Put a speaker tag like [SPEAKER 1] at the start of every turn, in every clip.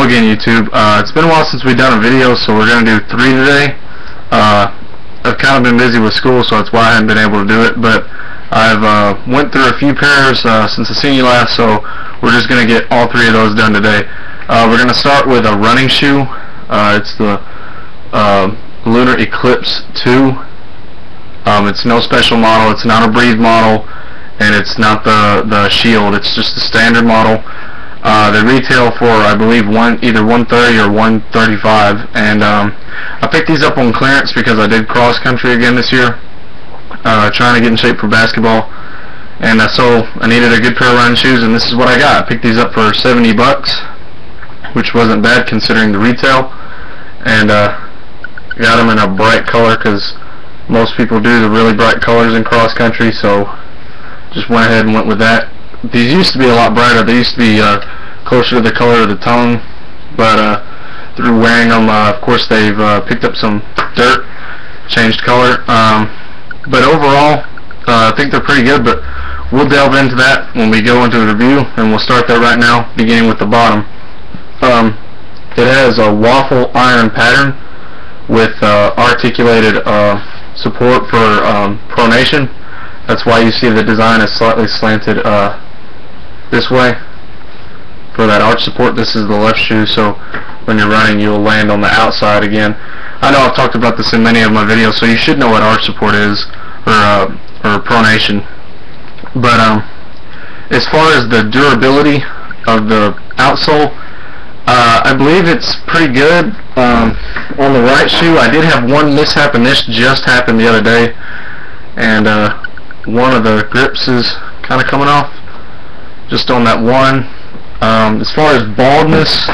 [SPEAKER 1] Hello again, YouTube. It's been a while since we've done a video, so we're going to do 3 today. I've kind of been busy with school, so that's why I haven't been able to do it, but I've went through a few pairs since I've seen you last, so we're just going to get all 3 of those done today. We're going to start with a running shoe. It's the LunarEclipse 2. It's no special model, it's not a Breathe model, and it's not the Shield, it's just the standard model. They retail for, I believe, either $130 or $135, and I picked these up on clearance because I did cross country again this year, trying to get in shape for basketball, and so I needed a good pair of running shoes, and this is what I got. I picked these up for $70, which wasn't bad considering the retail, and got them in a bright color because most people do the really bright colors in cross country, so just went ahead and went with that. These used to be a lot brighter. They used to be closer to the color of the tongue, but through wearing them, of course, they've picked up some dirt, changed color. But overall, I think they're pretty good, but we'll delve into that when we go into the review, and we'll start there right now, beginning with the bottom. It has a waffle iron pattern with articulated support for pronation. That's why you see the design is slightly slanted this way for that arch support. This is the left shoe, so when you're running you'll land on the outside again. I know I've talked about this in many of my videos, so you should know what arch support is, or pronation. But as far as the durability of the outsole, I believe it's pretty good. On the right shoe I did have one mishap, and this just happened the other day, and one of the grips is kind of coming off just on that one. As far as baldness,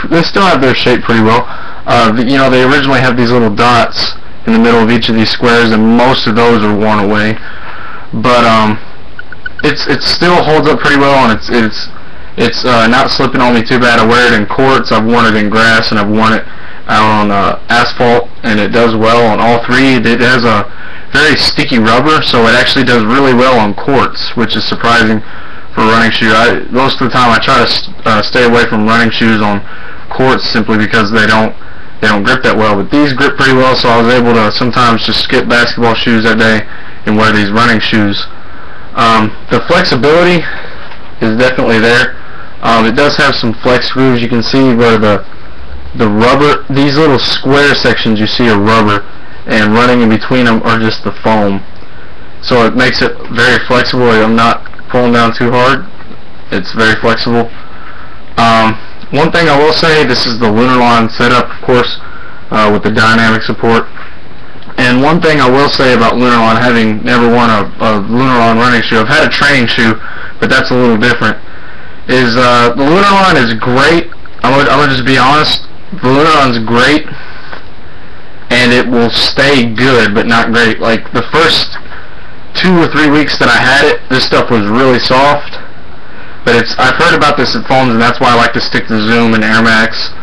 [SPEAKER 1] they still have their shape pretty well. You know, they originally have these little dots in the middle of each of these squares, and most of those are worn away, but it still holds up pretty well, and it's not slipping on me too bad. I wear it in courts, I've worn it in grass, and I've worn it out on asphalt, and it does well on all 3. It has a very sticky rubber, so it actually does really well on courts, which is surprising for a running shoe. Most of the time I try to stay away from running shoes on courts simply because they don't grip that well, but these grip pretty well, so I was able to sometimes just skip basketball shoes that day and wear these running shoes. The flexibility is definitely there. It does have some flex screws. You can see where the rubber, these little square sections you see are rubber, and running in between them are just the foam, so it makes it very flexible. I'm not pulling down too hard. It's very flexible. One thing I will say, this is the Lunarline setup, of course, with the dynamic support. And one thing I will say about Lunarline, having never worn a Lunarline running shoe, I've had a training shoe, but that's a little different, is the Lunarline is great. I'm gonna just be honest. The Lunarline's great, and it will stay good, but not great. Like the first 2 or 3 weeks that I had it, this stuff was really soft. But I've heard about this at foams, and that's why I like to stick to Zoom and Air Max.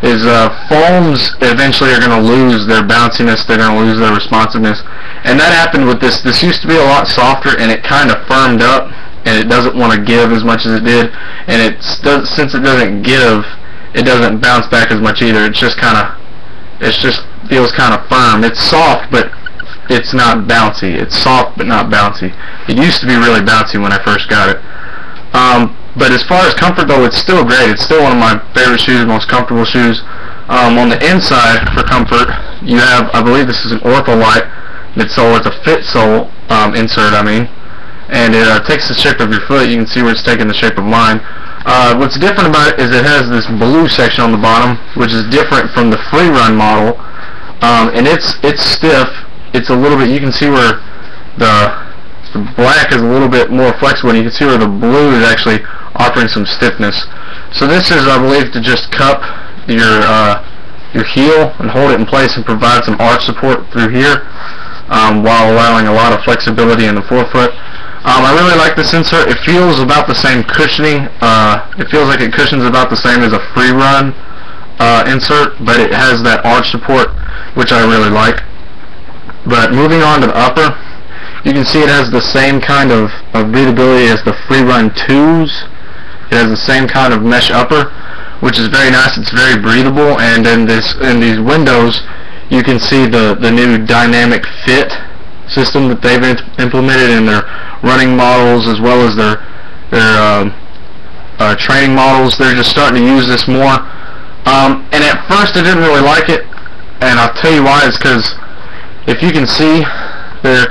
[SPEAKER 1] Is foams eventually are going to lose their bounciness, they're going to lose their responsiveness, and that happened with this. This used to be a lot softer, and it kind of firmed up, and it doesn't want to give as much as it did, and since it doesn't give, it doesn't bounce back as much either. It's just feels kind of firm. It's soft, but it's not bouncy. It's soft but not bouncy. It used to be really bouncy when I first got it. But as far as comfort though, it's still great. It's still one of my favorite shoes, most comfortable shoes. On the inside for comfort, you have, I believe this is an Ortholite midsole. It's a fit sole insert, and it takes the shape of your foot. You can see where it's taking the shape of mine. What's different about it is it has this blue section on the bottom, which is different from the free run model, and it's stiff. It's a little bit, you can see where the black is a little bit more flexible, and you can see where the blue is actually offering some stiffness. So this is, I believe, to just cup your heel and hold it in place and provide some arch support through here, while allowing a lot of flexibility in the forefoot. I really like this insert. It feels about the same cushioning. It feels like it cushions about the same as a free run insert, but it has that arch support, which I really like. But moving on to the upper, you can see it has the same kind of breathability as the free run 2s, It has the same kind of mesh upper, which is very nice. It's very breathable, and in these windows, you can see the new dynamic fit system that they've implemented in their running models as well as their training models. They're just starting to use this more. And at first, I didn't really like it, and I'll tell you why. It's because if you can see, they're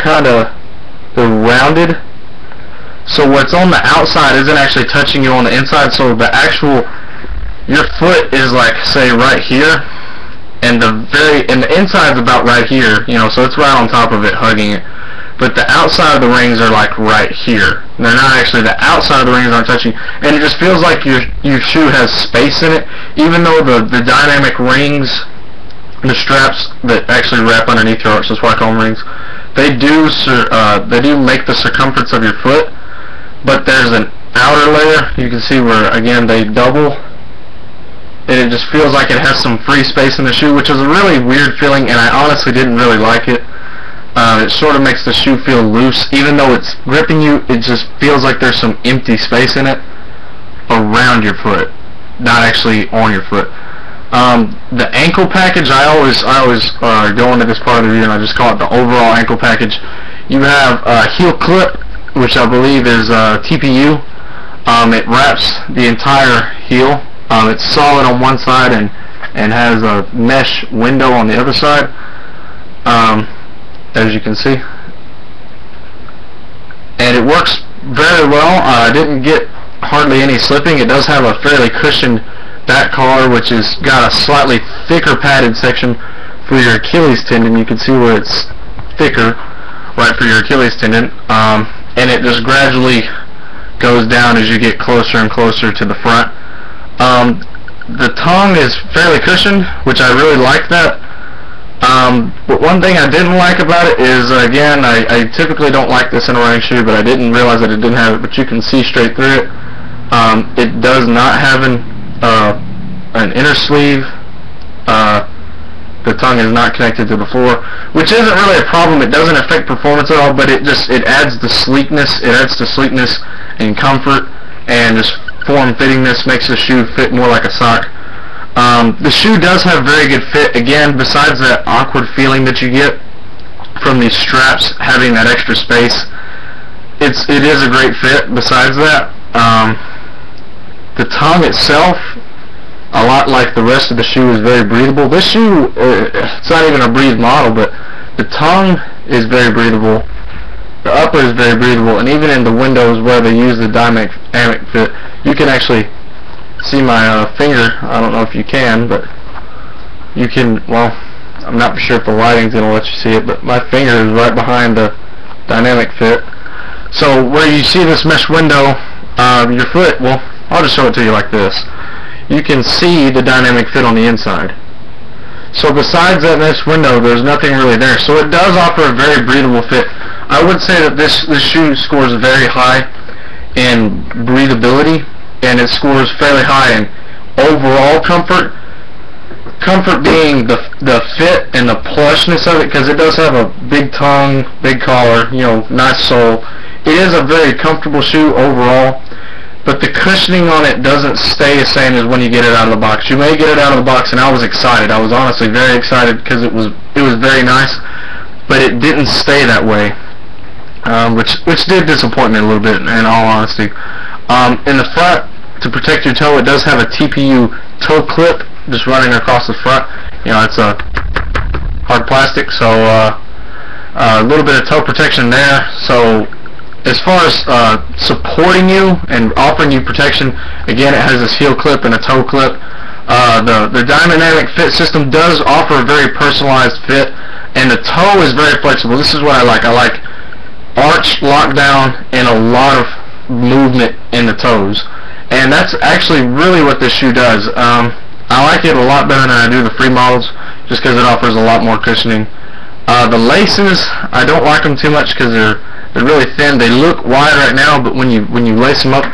[SPEAKER 1] rounded. So what's on the outside isn't actually touching you on the inside. So your foot is like, say, right here, and the inside's about right here. So it's right on top of it, hugging it. But the outside of the rings are like right here. They're not actually, the outside of the rings aren't touching, and it just feels like your shoe has space in it, even though the dynamic rings, the straps that actually wrap underneath your arch, that's why I call them rings, they do make the circumference of your foot, but there's an outer layer, you can see where, again, they double, and it just feels like it has some free space in the shoe, which is a really weird feeling, and I honestly didn't really like it. It sort of makes the shoe feel loose. Even though it's gripping you, it just feels like there's some empty space in it around your foot, not actually on your foot. The ankle package, I always go into this part of the video and I just call it the overall ankle package. You have a heel clip, which I believe is TPU. It wraps the entire heel. It's solid on one side and has a mesh window on the other side. As you can see, and it works very well. I didn't get hardly any slipping. It does have a fairly cushioned back collar, which has got a slightly thicker padded section for your Achilles tendon. You can see where it's thicker right for your Achilles tendon, and it just gradually goes down as you get closer and closer to the front. The tongue is fairly cushioned, which I really like that. But one thing I didn't like about it is, again, I typically don't like this in a running shoe, but I didn't realize that it didn't have it, but you can see straight through it. It does not have an inner sleeve. The tongue is not connected to the floor, which isn't really a problem. It doesn't affect performance at all, but it adds the sleekness. It adds to sleekness and comfort, and just form-fittingness, makes the shoe fit more like a sock. The shoe does have very good fit. Again, besides that awkward feeling that you get from these straps having that extra space, it is a great fit. Besides that, the tongue itself, a lot like the rest of the shoe, is very breathable. This shoe, it's not even a breathed model, but the tongue is very breathable. The upper is very breathable, and even in the windows where they use the dynamic fit, you can actually see my finger. I don't know if you can, but you can. Well, I'm not sure if the lighting's gonna let you see it, but my finger is right behind the dynamic fit. So where you see this mesh window, your foot, well, I'll just show it to you like this. You can see the dynamic fit on the inside. So besides that mesh window, there's nothing really there. So it does offer a very breathable fit. I would say that this shoe scores very high in breathability, and it scores fairly high in overall comfort. Comfort being the fit and the plushness of it, because it does have a big tongue, big collar, nice sole. It is a very comfortable shoe overall, but the cushioning on it doesn't stay the same as when you get it out of the box. You may get it out of the box, and I was excited. I was honestly very excited because it was very nice, but it didn't stay that way, which did disappoint me a little bit, in all honesty. In the front, to protect your toe, it does have a TPU toe clip just running across the front. It's a hard plastic, so a little bit of toe protection there. So as far as supporting you and offering you protection, again, it has this heel clip and a toe clip. The dynamic fit system does offer a very personalized fit, and the toe is very flexible. This is what I like. I like arch, lockdown, and a lot of movement in the toes. And that's actually really what this shoe does. I like it a lot better than I do the free models, just because it offers a lot more cushioning. The laces, I don't like them too much because they're really thin. They look wide right now, but when you lace them up,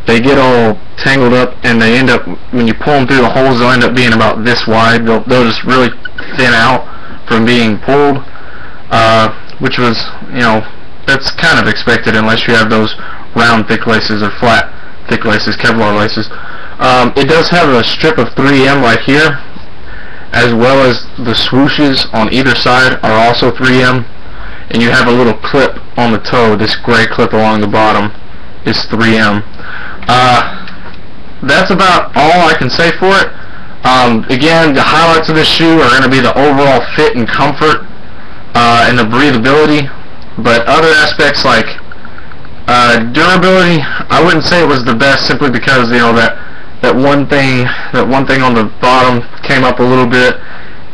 [SPEAKER 1] they get all tangled up, and they end up, when you pull them through the holes, they'll end up being about this wide. They'll just really thin out from being pulled, which was, that's kind of expected unless you have those round thick laces or flat thick laces, Kevlar laces. It does have a strip of 3M right here, as well as the swooshes on either side are also 3M, and you have a little clip on the toe. This gray clip along the bottom is 3M. That's about all I can say for it. Again, the highlights of this shoe are going to be the overall fit and comfort and the breathability, but other aspects like durability, I wouldn't say it was the best, simply because, you know, that one thing on the bottom came up a little bit,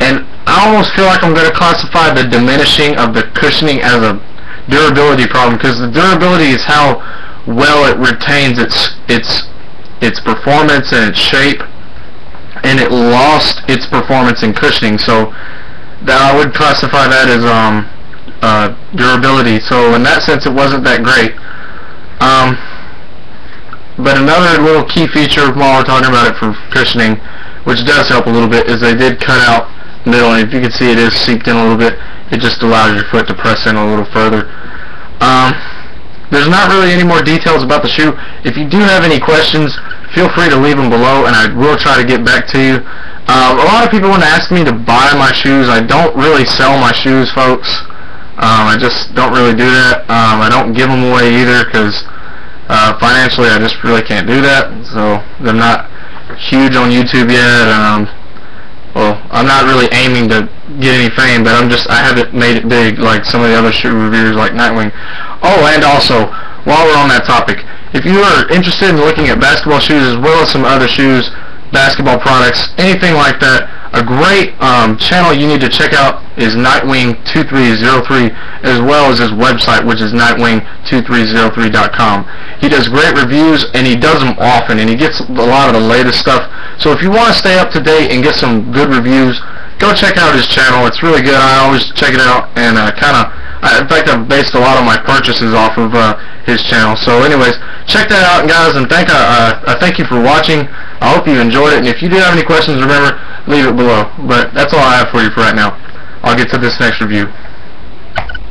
[SPEAKER 1] and I almost feel like I'm going to classify the diminishing of the cushioning as a durability problem, because the durability is how well it retains its performance and its shape, and it lost its performance in cushioning. So that I would classify that as durability. So in that sense, it wasn't that great. But another little key feature while we're talking about it for cushioning, which does help a little bit, is they did cut out the middle, and if you can see, it is seeped in a little bit. It just allows your foot to press in a little further. There's not really any more details about the shoe. If you do have any questions, feel free to leave them below, and I will try to get back to you. A lot of people want to ask me to buy my shoes. I don't really sell my shoes, folks. I just don't really do that. I don't give them away either, because financially I just really can't do that. So they're not huge on YouTube yet. Well, I'm not really aiming to get any fame, but I haven't made it big like some of the other shoe reviewers like Nightwing. Oh, and also, while we're on that topic, if you are interested in looking at basketball shoes as well as some other shoes, basketball products, anything like that, a great channel you need to check out is Nightwing2303, as well as his website, which is nightwing2303.com. He does great reviews, and he does them often, and he gets a lot of the latest stuff. So if you want to stay up to date and get some good reviews, go check out his channel. It's really good. I always check it out, and in fact, I've based a lot of my purchases off of his channel. So anyways, check that out, guys, and thank you for watching. I hope you enjoyed it, and if you do have any questions, remember, leave it below. But that's all I have for you for right now. I'll get to this next review.